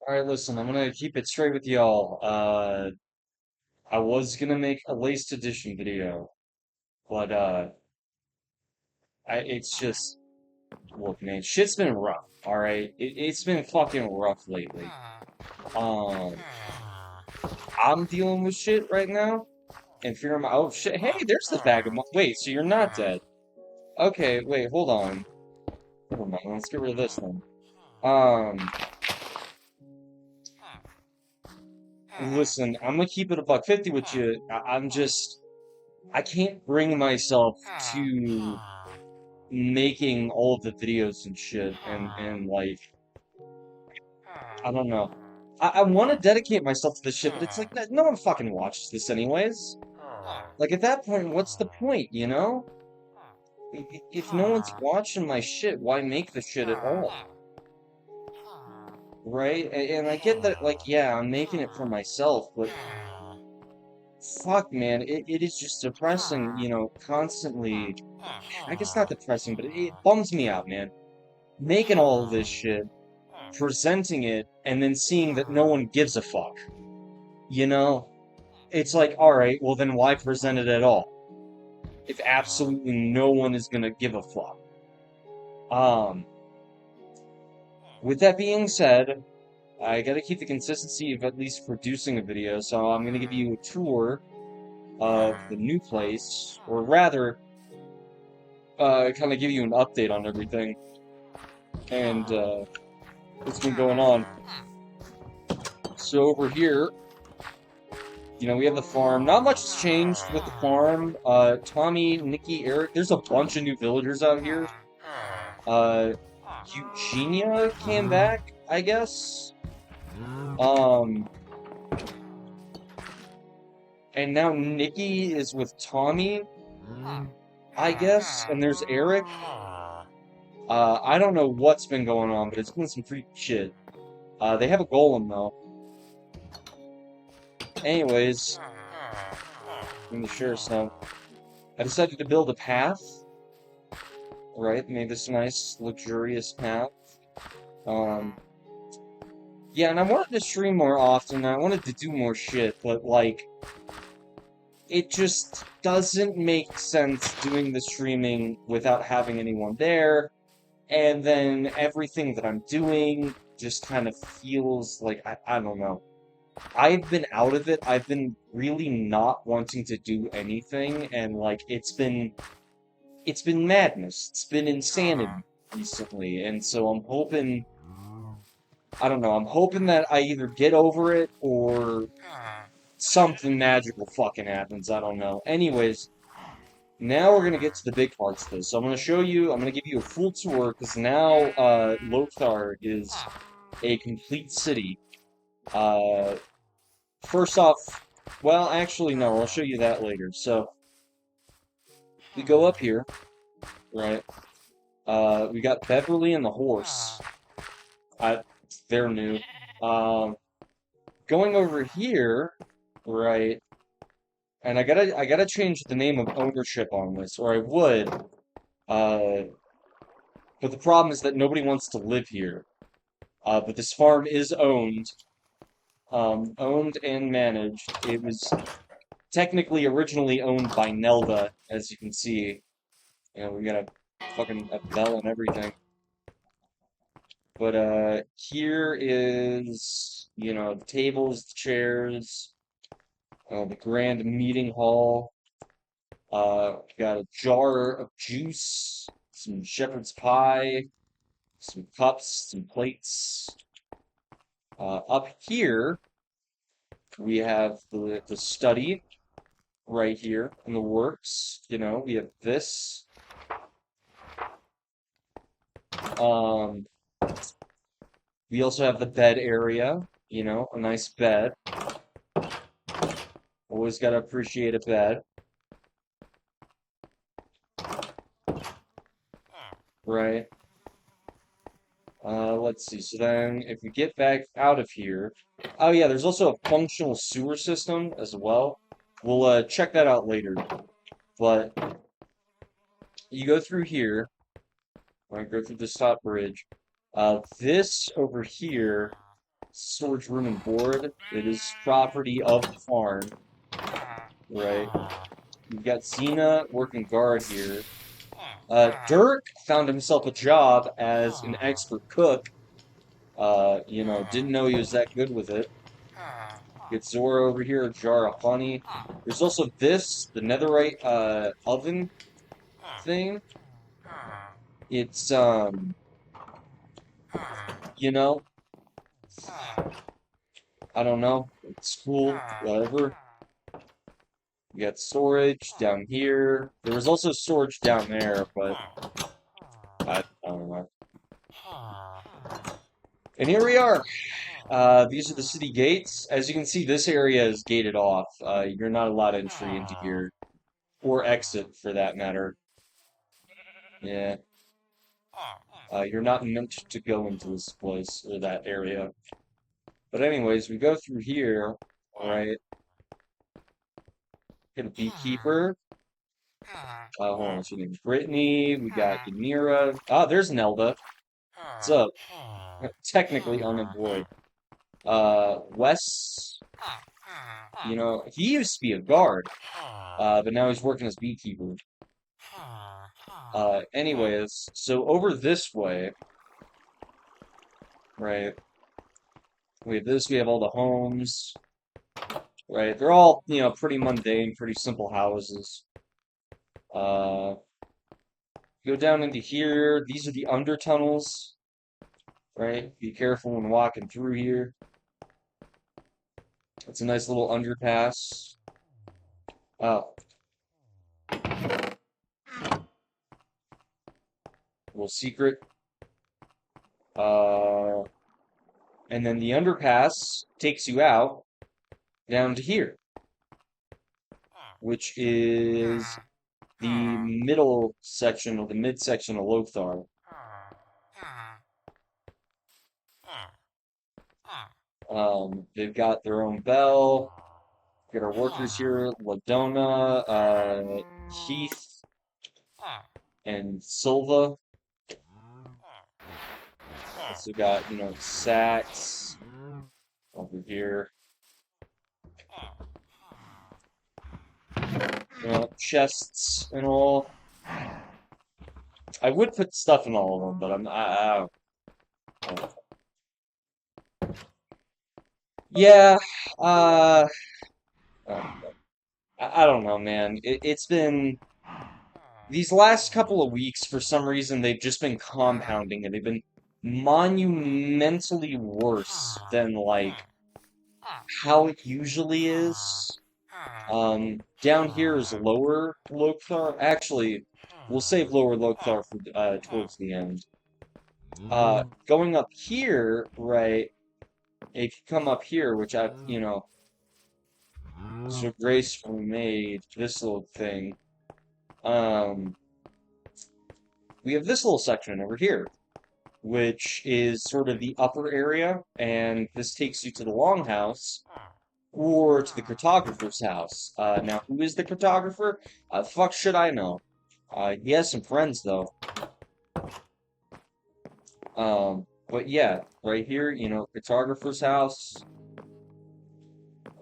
Alright, listen, I'm gonna keep it straight with y'all. I was gonna make a laced edition video, but it's just, look, man, shit's been rough, alright? It's been fucking rough lately. Um, I'm dealing with shit right now, and fear my, oh shit, hey, there's the bag of wait, so you're not dead. Okay, wait, hold on. Never mind, let's get rid of this then. Um, listen, I'm gonna keep it a buck 50 with you. I can't bring myself to making all of the videos and shit and like I don't know. I want to dedicate myself to this shit, but it's like no one fucking watches this anyways. Like at that point, what's the point, you know? If no one's watching my shit, why make the shit at all? Right? And I get that, like, yeah, I'm making it for myself, but fuck, man, it is just depressing, constantly. I guess not depressing, but it bums me out, man. Making all of this shit, presenting it, and then seeing that no one gives a fuck. You know? It's like, alright, well then why present it at all? If absolutely no one is gonna give a fuck. Um, with that being said, I gotta keep the consistency of at least producing a video, so I'm gonna give you a tour of the new place, or rather, kind of give you an update on everything, and, what's been going on. So over here, we have the farm. Not much has changed with the farm. Tommy, Nikki, Eric, there's a bunch of new villagers out here. Uh, Eugenia came back, I guess. Um, and now Nikki is with Tommy, I guess. And there's Eric. I don't know what's been going on, but it's been some freaky shit. They have a golem, though. Anyways, in the sure so. I decided to build a path. Right, made this nice, luxurious path. Um, yeah, and I wanted to stream more often, I wanted to do more shit, but, like, it just doesn't make sense doing the streaming without having anyone there, and then everything that I'm doing just kind of feels like, I don't know. I've been out of it, I've been really not wanting to do anything, and, like, it's been madness, it's been insanity recently, and so I'm hoping I don't know. I'm hoping that I either get over it or something magical fucking happens. I don't know. Anyways, now we're gonna get to the big parts of this. So I'm gonna give you a full tour, because now, Lothar is a complete city. Uh, first off, well, actually, no, I'll show you that later. So, we go up here, right? We got Beverly and the horse. I, they're new. Um, going over here, right? And I gotta change the name of ownership on this, or I would. Uh, but the problem is that nobody wants to live here. But this farm is owned and managed. It was technically originally owned by Nelda, as you can see. We got a bell and everything. But here is, the tables, the chairs, the grand meeting hall. Got a jar of juice, some shepherd's pie, some cups, some plates. Up here, we have the study right here in the works. We have this. Um, we also have the bed area, a nice bed. Always gotta appreciate a bed, right? Let's see. So then, if we get back out of here, oh yeah, there's also a functional sewer system as well. We'll check that out later. But you go through here, right? Go through this top bridge. This over here storage room and board. It is property of the farm, right? We've got Xena working guard here. Dirk found himself a job as an expert cook. Didn't know he was that good with it. Get Zora over here, a jar of honey. There's also this, the netherite oven thing. It's you know, I don't know. It's cool, whatever. We got storage down here. There was also storage down there, but I don't know. And here we are. These are the city gates. As you can see, this area is gated off. You're not allowed entry into here, or exit for that matter. Yeah. You're not meant to go into this place or that area. But anyways, we go through here, alright? Get a beekeeper. Hold on, what's your name? Brittany. We got Yanira. Ah, there's Nelda. What's up? Technically unemployed. Wes, he used to be a guard, but now he's working as beekeeper. Anyways, so over this way, right, we have this, we have all the homes, right, they're all, pretty mundane, pretty simple houses. Go down into here, these are the under tunnels, right, be careful when walking through here. It's a nice little underpass. Oh. Little secret. And then the underpass takes you out down to here, which is the middle section or the midsection of Lothar. They've got their own bell. Got our workers here, Ladonna, Keith, and Silva. Also got, sacks over here. Chests and all. I would put stuff in all of them, but yeah, I don't know, man. It's been these last couple of weeks, for some reason, they've just been compounding and they've been monumentally worse than like how it usually is. Down here is lower Lothar. Actually, we'll save lower Lothar for towards the end. Going up here, right? If you come up here, which I've, so gracefully made this little thing. We have this little section over here, which is sort of the upper area, and this takes you to the longhouse, or to the cartographer's house. Now, who is the cartographer? Fuck should I know. He has some friends, though. But yeah, right here, cartographer's house,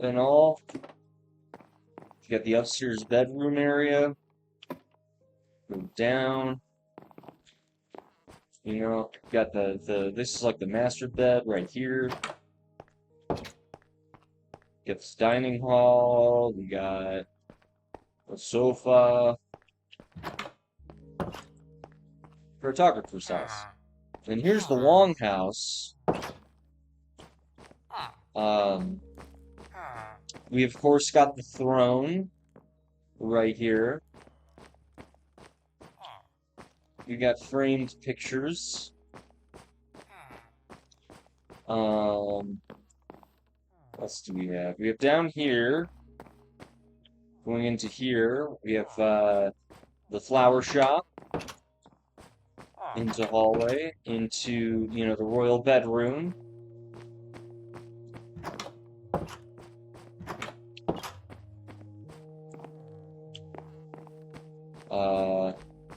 and all. You got the upstairs bedroom area. Go down. Got this is like the master bed right here. Get this dining hall. We got a sofa. Photographer's house. And here's the longhouse. We of course got the throne right here. We got framed pictures. What else do we have? We have down here, going into here, we have the flower shop, into hallway, into, the royal bedroom.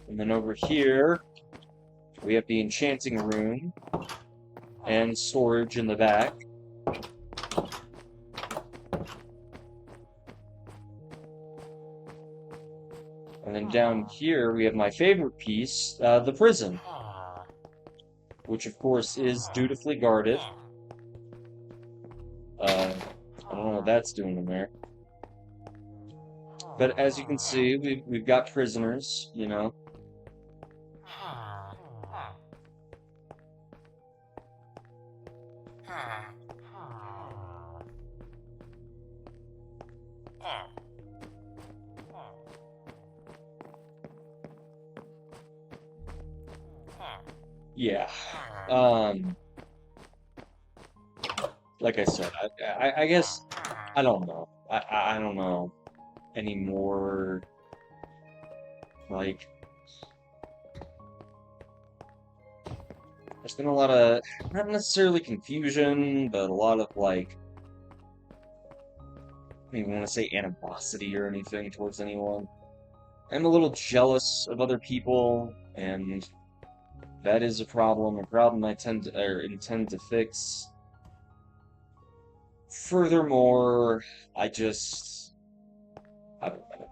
And then over here, we have the enchanting room and storage in the back. And then down here, we have my favorite piece, the prison, which of course is dutifully guarded. I don't know what that's doing in there. But as you can see, we've got prisoners, you know. Yeah. Um, like I said, I guess I don't know. I don't know anymore. Like, there's been a lot of not necessarily confusion, but a lot of like, I don't even want to say animosity or anything towards anyone. I'm a little jealous of other people, and that is a problem I tend to, or intend to fix. Furthermore, I just, I don't know.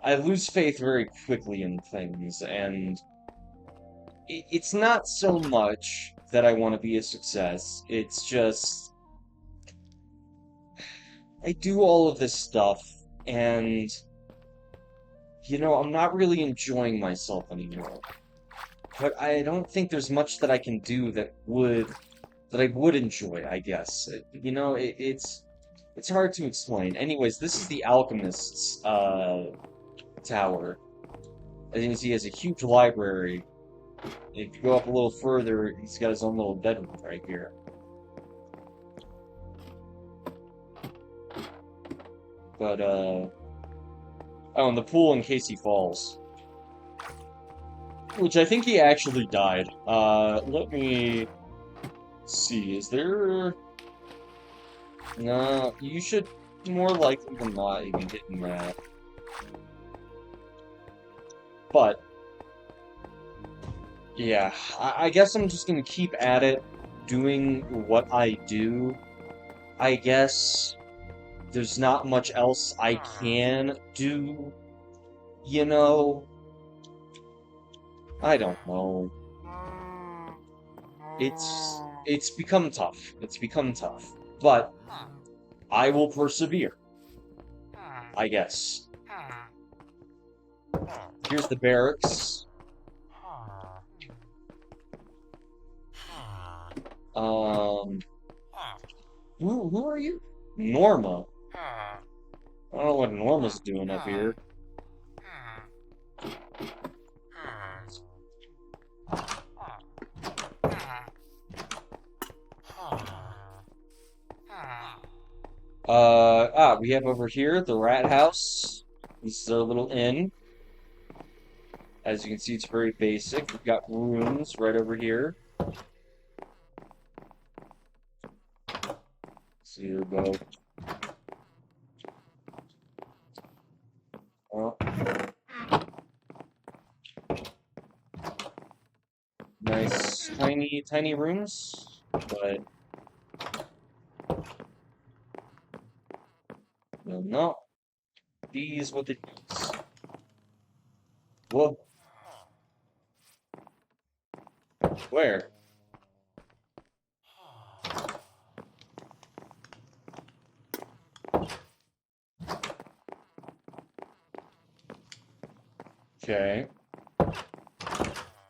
I lose faith very quickly in things, and it's not so much that I want to be a success. It's just, I do all of this stuff, and, you know, I'm not really enjoying myself anymore. But I don't think there's much that I can do that I would enjoy, I guess. You know, it's hard to explain. Anyways, this is the Alchemist's tower. As you can see, he has a huge library. If you go up a little further, he's got his own little bedroom right here. But, oh, and the pool in case he falls. Which I think he actually died. Let me see. Is there... No, you should more likely than not even get in that. But, yeah, I guess I'm just gonna keep at it, doing what I do. I guess there's not much else I can do, you know? I don't know. It's become tough. It's become tough. But I will persevere, I guess. Here's the barracks. Um, who are you? Norma. I don't know what Norma's doing up here. We have over here the rat house. This is our little inn. As you can see, it's very basic. We've got rooms right over here. So here we go. Oh. Nice, tiny rooms, but no, these what the whoa, where? Okay.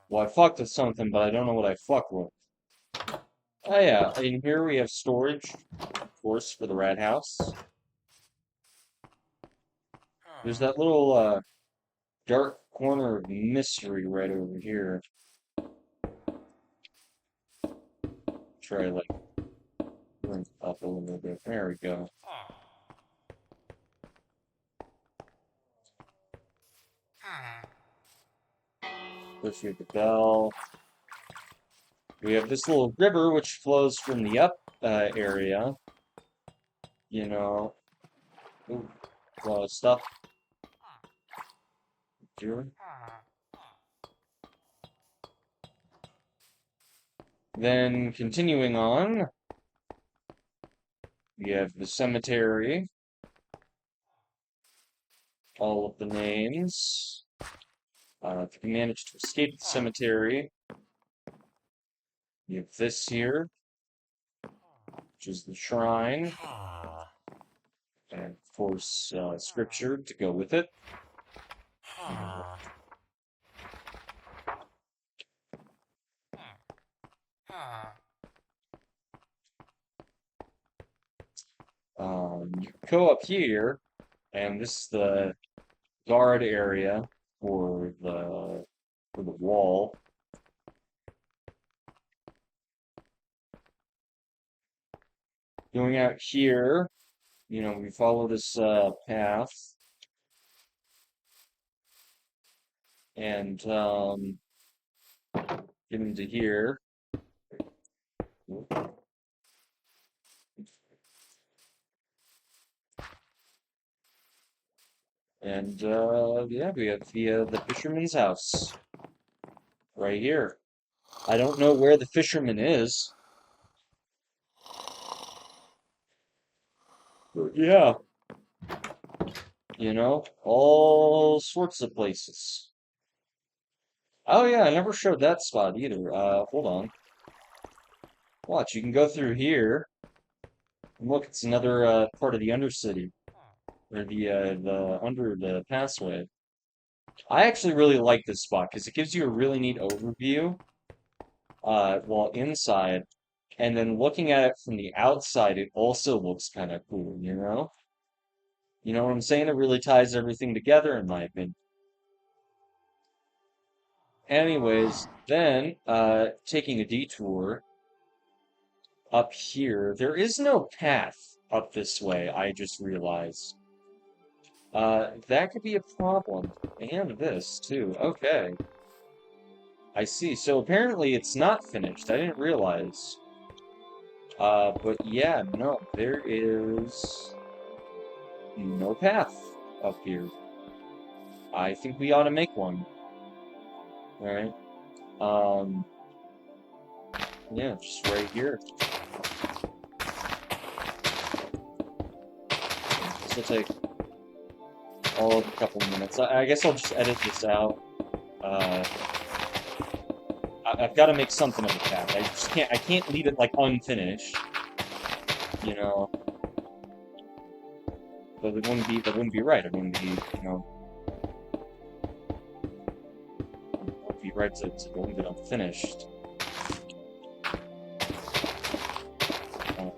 Well, I fucked with something, but I don't know what I fucked with. Oh yeah, in here we have storage, of course, for the rat house. There's that little dark corner of mystery right over here. Try like bring it up a little bit. There we go. Push the bell. We have this little river which flows from the up area. You know, ooh, a lot of stuff. Here. Then continuing on, we have the cemetery. All of the names. If you manage to escape the cemetery, you have this here, which is the shrine, and of course, scripture to go with it. You go up here, and this is the guard area for the wall. Going out here, we follow this path, and get into here. And yeah, we have the fisherman's house right here. I don't know where the fisherman is. But yeah, all sorts of places. Oh yeah, I never showed that spot either. Hold on. Watch, you can go through here. And look, it's another part of the Undercity, or the under the passway. I actually really like this spot because it gives you a really neat overview while inside, and then looking at it from the outside, it also looks kind of cool, you know? You know what I'm saying? It really ties everything together, in my opinion. Anyways, then, taking a detour up here, there is no path up this way, I just realized. That could be a problem. And this, too. Okay. I see. So apparently it's not finished. I didn't realize. But yeah, no, there is no path up here. I think we ought to make one. Alright. Um, yeah, just right here. This will take all of a couple of minutes. I guess I'll just edit this out. Uh, I've got to make something of a path. I can't leave it, like, unfinished. You know? But that wouldn't be right. It wouldn't be, be right to leave it unfinished. Um,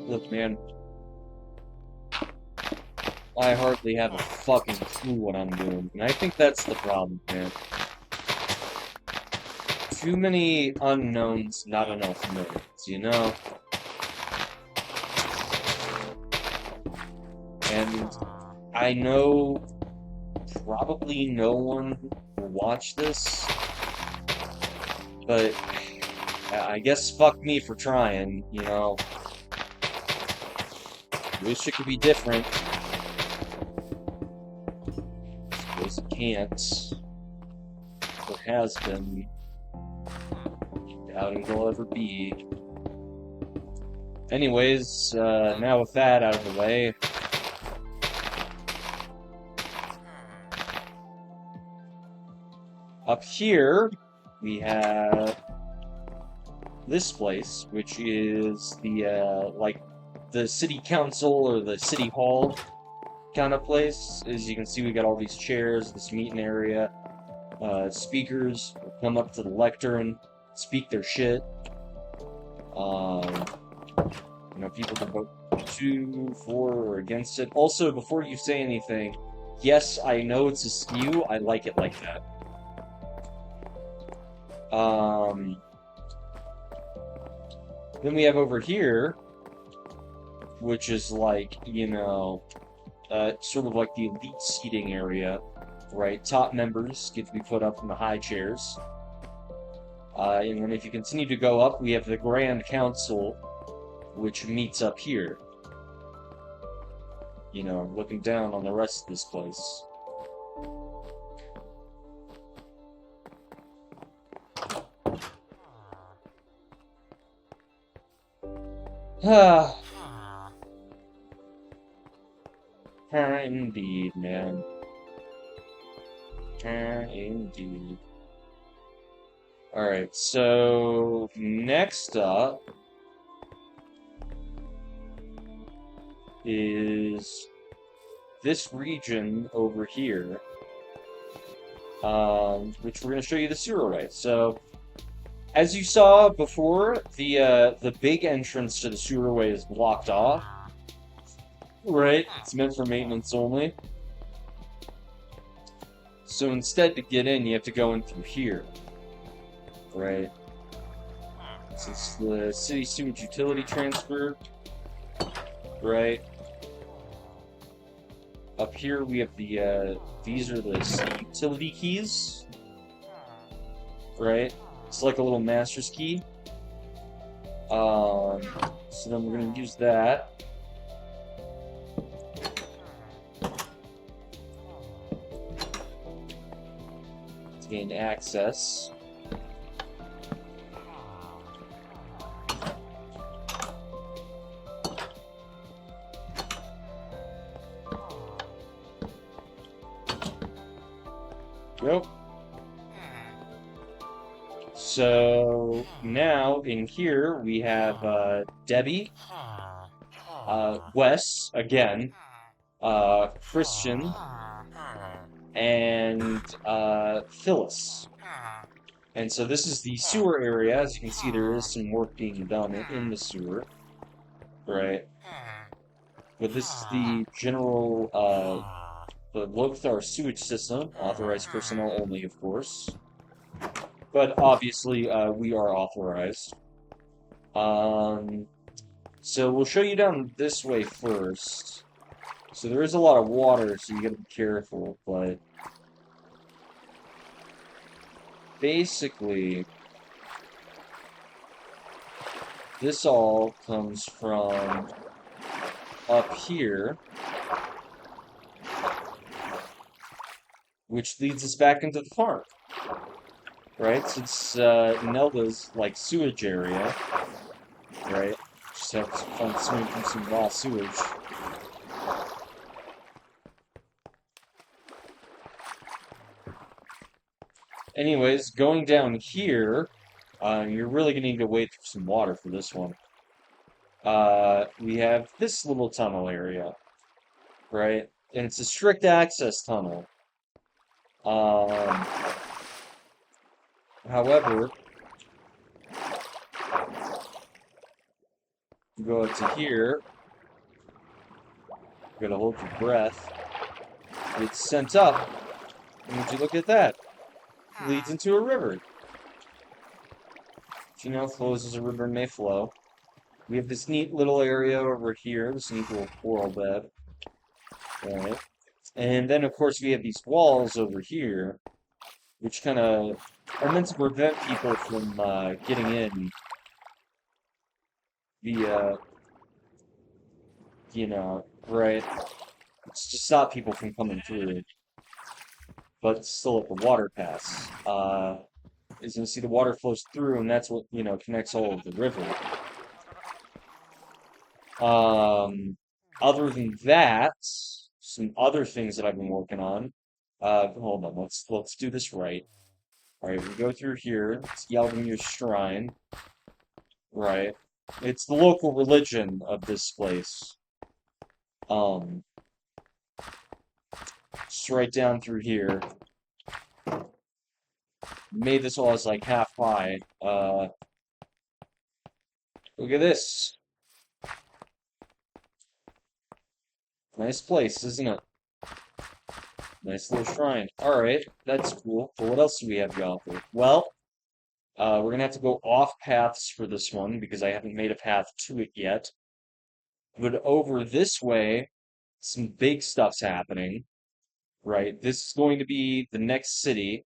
Look, man, I hardly have a fucking clue what I'm doing, and I think that's the problem, man. Too many unknowns, not enough knowns, you know? And I know probably no one will watch this, but I guess fuck me for trying, you know? Wish it could be different. Suppose it can't. Or has been. Doubt it'll ever be. Anyways, now with that out of the way, up here, we have this place, which is the, like, the city council or the city hall kind of place. As you can see, we got all these chairs, this meeting area. Speakers come up to the lectern, speak their shit. People can vote to, for, or against it. Also, before you say anything, yes, I know it's askew. I like it like that. Then we have over here, which is like, sort of like the elite seating area, right? Top members get to be put up in the high chairs. And then if you continue to go up, we have the Grand Council, which meets up here. looking down on the rest of this place. Ah, indeed, man. Indeed. Alright, so next up is this region over here, which we're going to show you the sewerway. So, as you saw before, the big entrance to the sewerway is blocked off, right? It's meant for maintenance only. So instead, to get in, you have to go in through here, right? So it's the city sewage utility transfer, right? Up here we have these are the city utility keys, right? It's like a little master's key. So then we're gonna use that. To gain access. Yep. So now in here we have Debbie, Wes again, Christian, and Phyllis. And so this is the sewer area. As you can see, there is some work being done in the sewer, right? But this is the general, the Lothar sewage system, authorized personnel only, of course. But obviously, we are authorized. So we'll show you down this way first. So there is a lot of water, so you gotta be careful, but basically, this all comes from up here, which leads us back into the farm, right? So it's Nelda's, like, sewage area, right? Just have some fun swimming through some raw sewage. Anyways, going down here, you're really gonna need to wade through some water for this one. We have this little tunnel area, right? And it's a strict access tunnel. Um, However, you go up to here, you gotta hold your breath. It's sent up, and would you look at that? It leads into a river. Flows as a river may flow. We have this neat little area over here, this neat little coral bed. Right? And then, of course, we have these walls over here, which kind of are meant to prevent people from getting in via, right? It's to stop people from coming through, but still at the water pass. As you can see, the water flows through, and that's what, connects all of the river. Other than that, some other things that I've been working on. Hold on, let's do this right. All right, we go through here. It's Yaldamir's shrine, right? It's the local religion of this place. Um, just right down through here. Made this all as like half high. Look at this. Nice place, isn't it? Nice little shrine. Alright, that's cool. But what else do we have to offer? Well, we're gonna have to go off paths for this one because I haven't made a path to it yet. But over this way, some big stuff's happening, right? This is going to be the next city.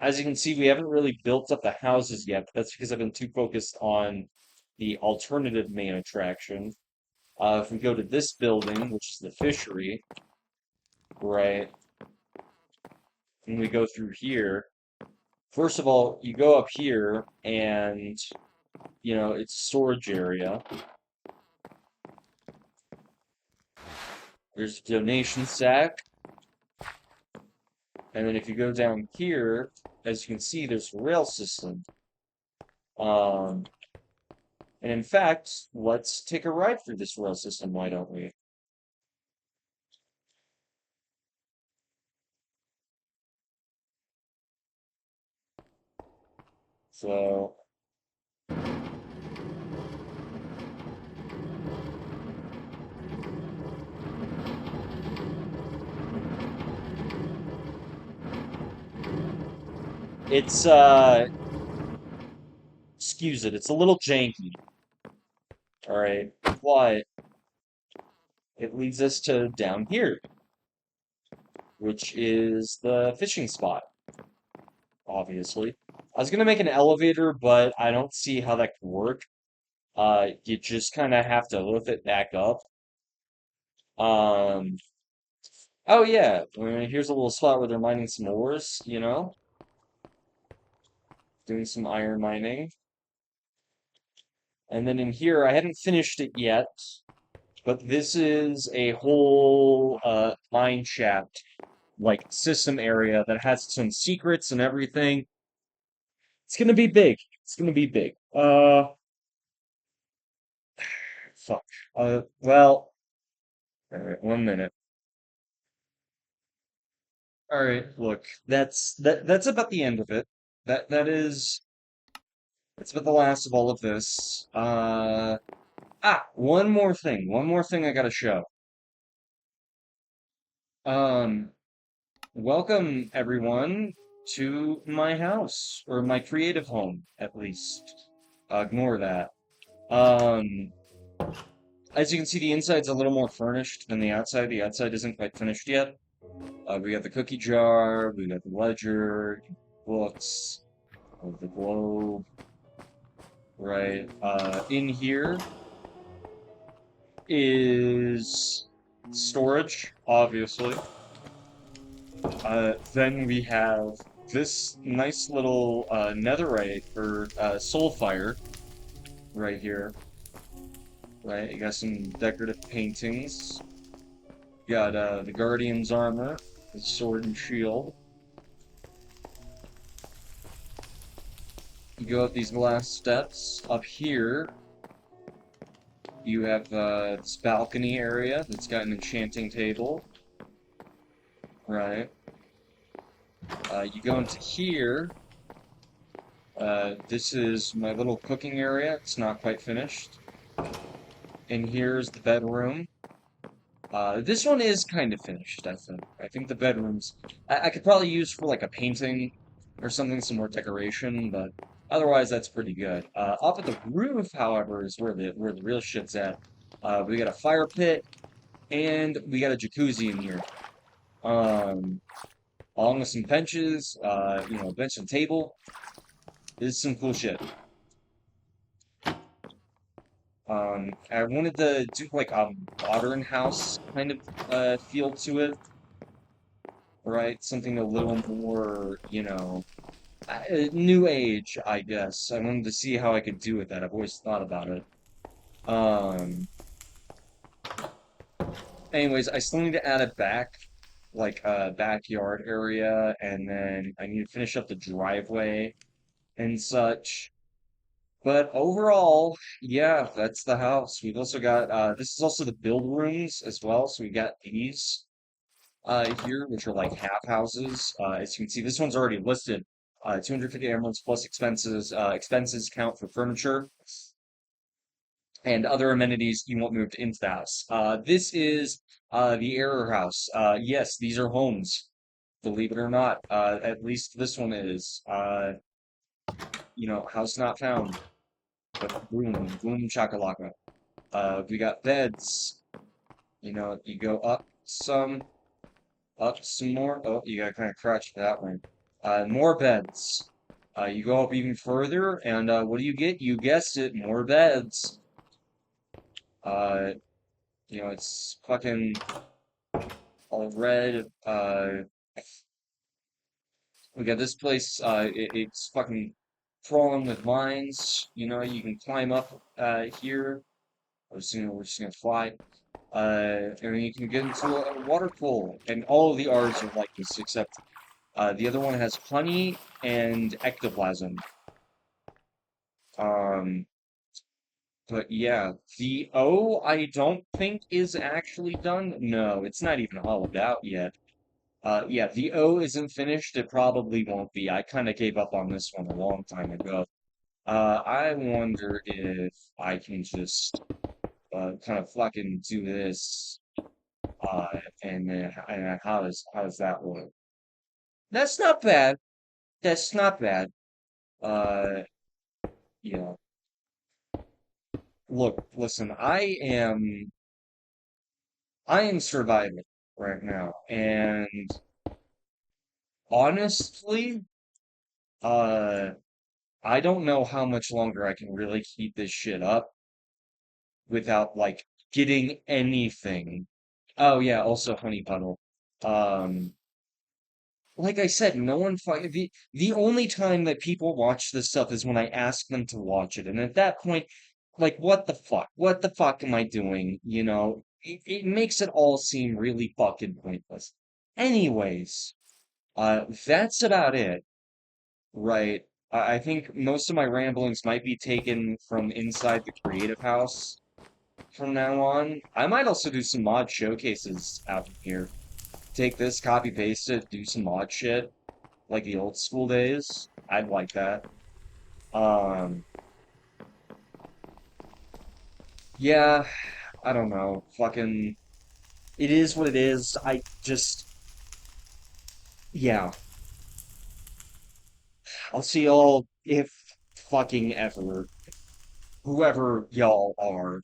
As you can see, we haven't really built up the houses yet, but that's because I've been too focused on the alternative main attraction. If we go to this building, which is the fishery, right, and we go through here, first of all, you go up here and, it's a storage area. There's a donation sack. And then if you go down here, as you can see, there's a rail system. Um, and in fact, let's take a ride through this rail system, why don't we? So, it's, excuse it, it's a little janky, alright? But it leads us to down here, which is the fishing spot, obviously. I was gonna make an elevator, but I don't see how that could work. You just kind of have to lift it back up. Um, oh yeah, here's a little spot where they're mining some ores, doing some iron mining. And then in here, I haven't finished it yet, but this is a whole mine shaft, like system area that has its own secrets and everything. It's gonna be big. It's gonna be big. Fuck. Well, all right, 1 minute. All right, look, that's about the end of it. That is that's about the last of all of this. One more thing I gotta show. Um, Welcome everyone to my house, or my creative home, at least. Ignore that. Um, as you can see, the inside's a little more furnished than the outside. The outside isn't quite finished yet. We got the cookie jar, we got the ledger, books, the globe, right? In here is storage, obviously. Then we have this nice little netherite or soulfire right here. Right, you got some decorative paintings. You got the Guardian's armor, the sword and shield. You go up these glass steps. Up here, you have this balcony area that's got an enchanting table. Right. You go into here. This is my little cooking area. It's not quite finished. And here's the bedroom. This one is kind of finished, I think. I think the bedrooms I could probably use for like a painting or something, some more decoration, but otherwise that's pretty good. Up at the roof, however, is where the real shit's at. We got a fire pit and we got a jacuzzi in here. Um, Along with some benches, a bench and table. This is some cool shit. I wanted to do like a modern house kind of feel to it, right? Something a little more, new age, I guess. I wanted to see how I could do with that. I've always thought about it. Um, Anyways, I still need to add it back, like a backyard area, and then I need to finish up the driveway and such. But overall, yeah, that's the house. We've also got this is also the build rooms as well. So we got these here, which are like half houses. As you can see, this one's already listed. 250 emeralds plus expenses. Expenses count for furniture and other amenities you want moved into the house. This is the error house. Yes, these are homes. Believe it or not, at least this one is. House not found. But boom, boom, chakalaka. We got beds. You go up some more. Oh, you gotta kind of crouch that way. More beds. You go up even further, and what do you get? You guessed it, more beds. Uh, It's fucking all red. We got this place, it's fucking crawling with mines. You can climb up here. We're just gonna fly. And then you can get into a water pool. And all of the R's are like this, except the other one has honey and ectoplasm. Um, but yeah, the O I don't think is actually done. No, it's not even hollowed out yet. Yeah, the O isn't finished. It probably won't be. I kind of gave up on this one a long time ago. I wonder if I can just kind of fucking do this. And then how does that look? That's not bad. That's not bad. Uh, yeah. Look, listen, I am surviving right now, and honestly, uh, I don't know how much longer I can really keep this shit up without like getting anything. Oh yeah, also honey puddle. Um, like I said, no one the only time that people watch this stuff is when I ask them to watch it, and at that point, like, what the fuck? What the fuck am I doing? It makes it all seem really fucking pointless. Anyways, that's about it, right? I think most of my ramblings might be taken from inside the creative house from now on. I might also do some mod showcases out here. Take this, copy paste it, do some mod shit like the old school days. I'd like that. Um, yeah, I don't know. Fucking, it is what it is. Yeah, I'll see y'all if fucking ever, whoever y'all are.